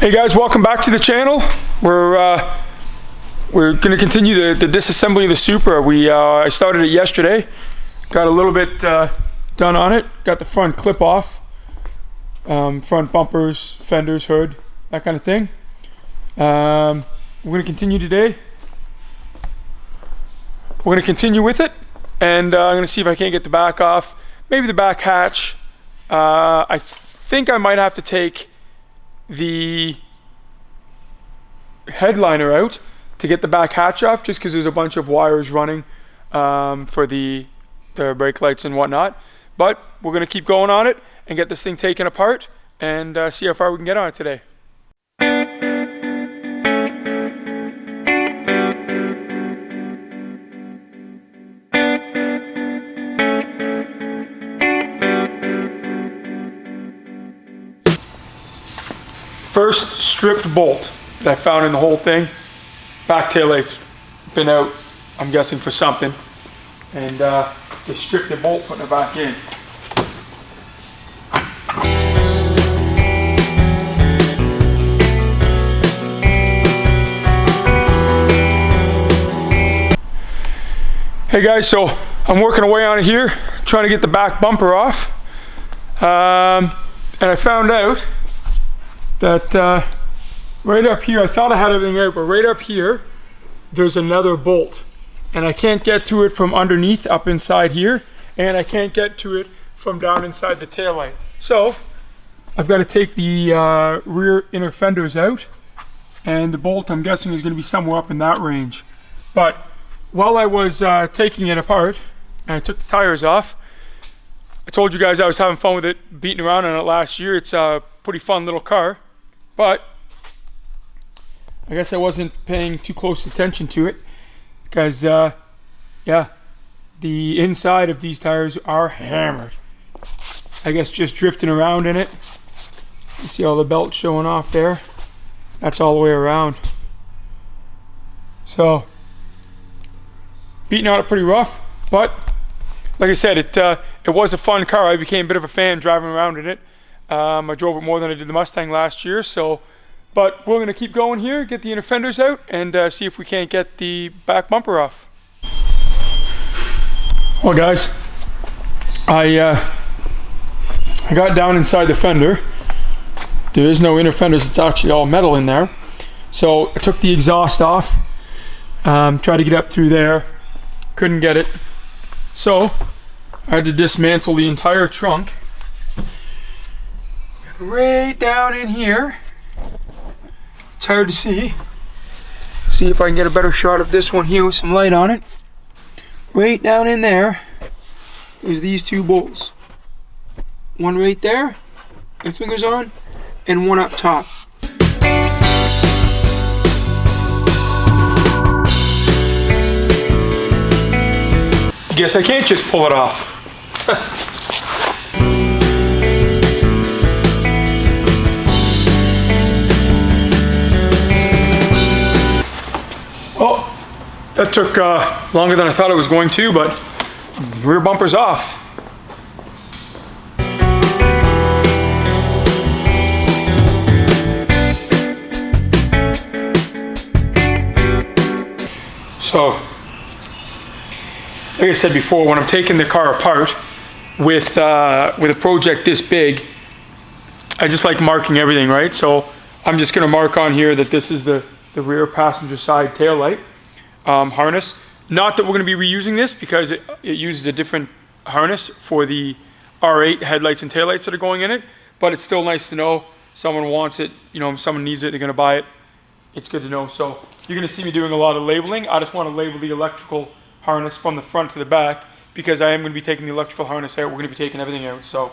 Hey guys, welcome back to the channel. We're going to continue the disassembly of the Supra. I started it yesterday. Got a little bit done on it. Got the front clip off, front bumpers, fenders, hood, that kind of thing. We're going to continue today. We're going to continue with it, and I'm going to see if I can't get the back off. Maybe the back hatch. I think I might have to take the headliner out to get the back hatch off, just because there's a bunch of wires running for the brake lights and whatnot. But we're going to keep going on it and get this thing taken apart and see how far we can get on it today. First stripped bolt that I found in the whole thing. Back tail lights been out, I'm guessing, for something, and they stripped the bolt, putting it back in. Hey guys, so I'm working away on it here, trying to get the back bumper off, and I found out that right up here, I thought I had everything out, but right up here, there's another bolt. And I can't get to it from underneath up inside here, and I can't get to it from down inside the taillight. So, I've got to take the rear inner fenders out, and the bolt, I'm guessing, is going to be somewhere up in that range. But while I was taking it apart, and I took the tires off, I told you guys I was having fun with it, beating around on it last year. It's a pretty fun little car. But I guess I wasn't paying too close attention to it, because yeah, the inside of these tires are hammered. I guess just drifting around in it. You see all the belts showing off there? That's all the way around. So beating on it pretty rough, but like I said, it was a fun car. I became a bit of a fan driving around in it. I drove it more than I did the Mustang last year, but we're going to keep going here, get the inner fenders out, and see if we can't get the back bumper off. Well guys, I got down inside the fender. There is no inner fenders, it's actually all metal in there. So I took the exhaust off, tried to get up through there, couldn't get it. So I had to dismantle the entire trunk. Right down in here. It's hard to see. See if I can get a better shot of this one here with some light on it. Right down in there is these two bolts. One right there, my fingers on, and one up top. Guess I can't just pull it off. Oh, that took longer than I thought it was going to, but rear bumper's off. So, like I said before, when I'm taking the car apart with a project this big, I just like marking everything, right? So I'm just going to mark on here that this is the rear passenger side tail light harness. Not that we're going to be reusing this, because it uses a different harness for the R8 headlights and taillights that are going in it, but it's still nice to know someone wants it, you know, someone needs it, they're going to buy it. It's good to know. So you're going to see me doing a lot of labeling. I just want to label the electrical harness from the front to the back, because I am going to be taking the electrical harness out. We're going to be taking everything out. So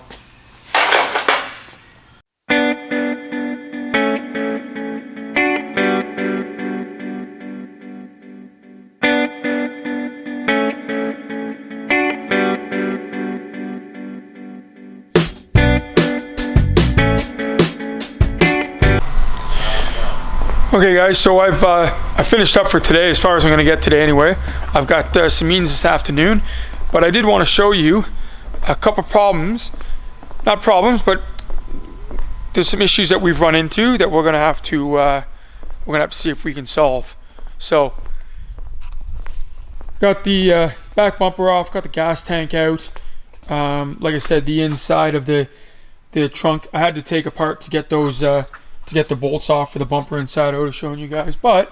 okay guys, so I finished up for today, as far as I'm going to get today anyway. I've got some meetings this afternoon, but I did want to show you a couple problems, not problems, but there's some issues that we've run into that we're gonna have to see if we can solve. So got the back bumper off, got the gas tank out. Like I said, the inside of the trunk I had to take apart to get those to get the bolts off for the bumper inside. I would have shown you guys, but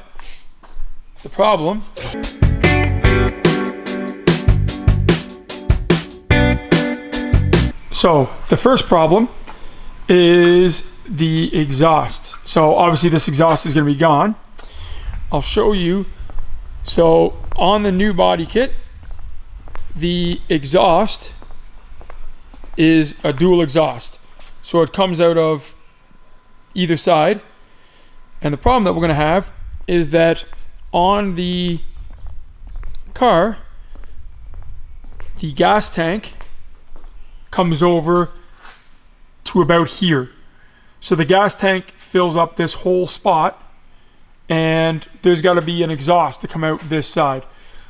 the problem so the first problem is the exhaust. So obviously this exhaust is going to be gone. I'll show you. So on the new body kit, the exhaust is a dual exhaust. So it comes out of either side. And the problem that we're going to have is that on the car, the gas tank comes over to about here. So the gas tank fills up this whole spot, and there's got to be an exhaust to come out this side.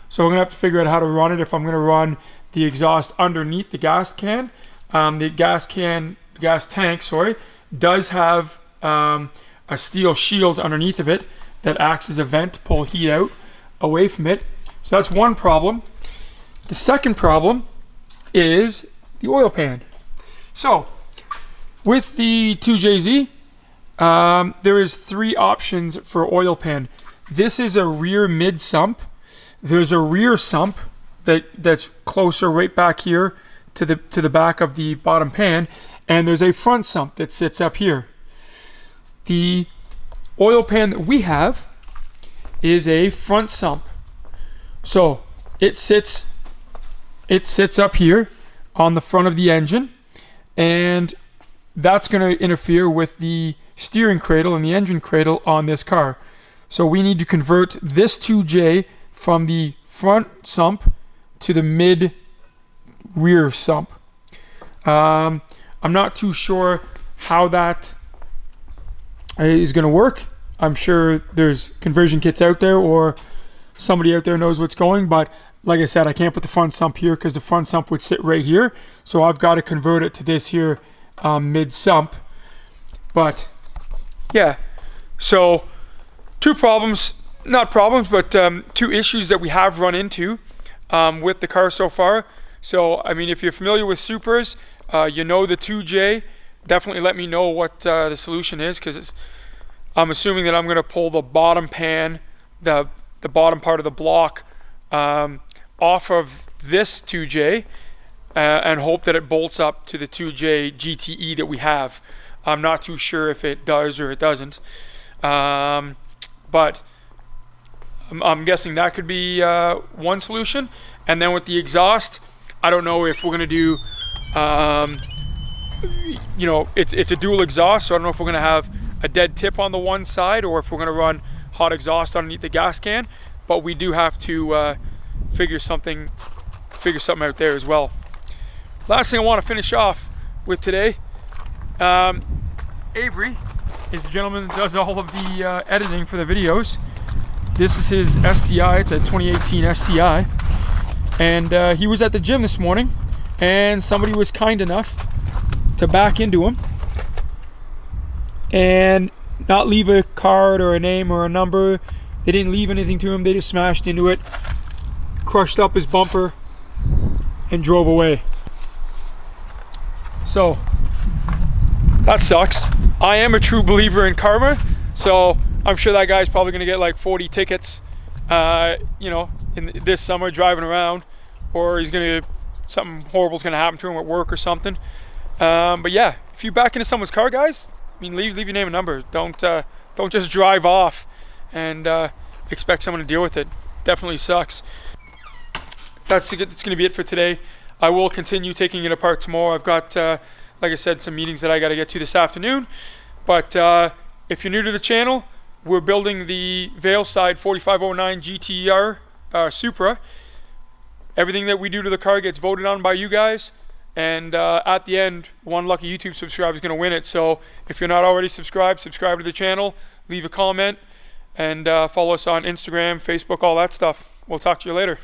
So we're gonna have to figure out how to run it. If I'm gonna run the exhaust underneath the gas can, the gas tank, sorry, does have a steel shield underneath of it that acts as a vent to pull heat out away from it. So that's one problem. The second problem is the oil pan. So with the 2JZ, there is 3 options for oil pan. This is a rear mid sump. There's a rear sump that's closer right back here to the back of the bottom pan, and there's a front sump that sits up here. The oil pan that we have is a front sump. So it sits up here on the front of the engine, and that's going to interfere with the steering cradle and the engine cradle on this car. So we need to convert this 2J from the front sump to the mid rear sump. I'm not too sure how that is going to work. I'm sure there's conversion kits out there, or somebody out there knows what's going, but like I said, I can't put the front sump here because the front sump would sit right here. So I've got to convert it to this here mid sump. But yeah, so 2 issues that we have run into with the car so far. So I mean, if you're familiar with Supras, you know the 2J. Definitely let me know what the solution is, because I'm assuming that I'm going to pull the bottom pan, the bottom part of the block, off of this 2J and hope that it bolts up to the 2J GTE that we have. I'm not too sure if it does or it doesn't, but I'm guessing that could be one solution. And then with the exhaust, I don't know if we're going to do, you know, it's a dual exhaust, so I don't know if we're going to have a dead tip on the one side or if we're going to run hot exhaust underneath the gas can. But we do have to figure something out there as well. Last thing I want to finish off with today, Avery is the gentleman that does all of the editing for the videos. This is his STI. It's a 2018 STI, and he was at the gym this morning, and somebody was kind enough to back into him and not leave a card or a name or a number. They didn't leave anything to him. They just smashed into it, crushed up his bumper, and drove away. So that sucks. I am a true believer in karma, so I'm sure that guy's probably gonna get like 40 tickets, you know, in this summer driving around, or something horrible's gonna happen to him at work or something. But yeah, if you back into someone's car, guys, I mean, leave your name and number. Don't just drive off and expect someone to deal with it. Definitely sucks. That's going to be it for today. I will continue taking it apart tomorrow. I've got, like I said, some meetings that I got to get to this afternoon. But if you're new to the channel, we're building the Veilside 4509 GTR Supra. Everything that we do to the car gets voted on by you guys. And at the end, one lucky YouTube subscriber is going to win it. So if you're not already subscribed, subscribe to the channel, leave a comment, and follow us on Instagram, Facebook, all that stuff. We'll talk to you later.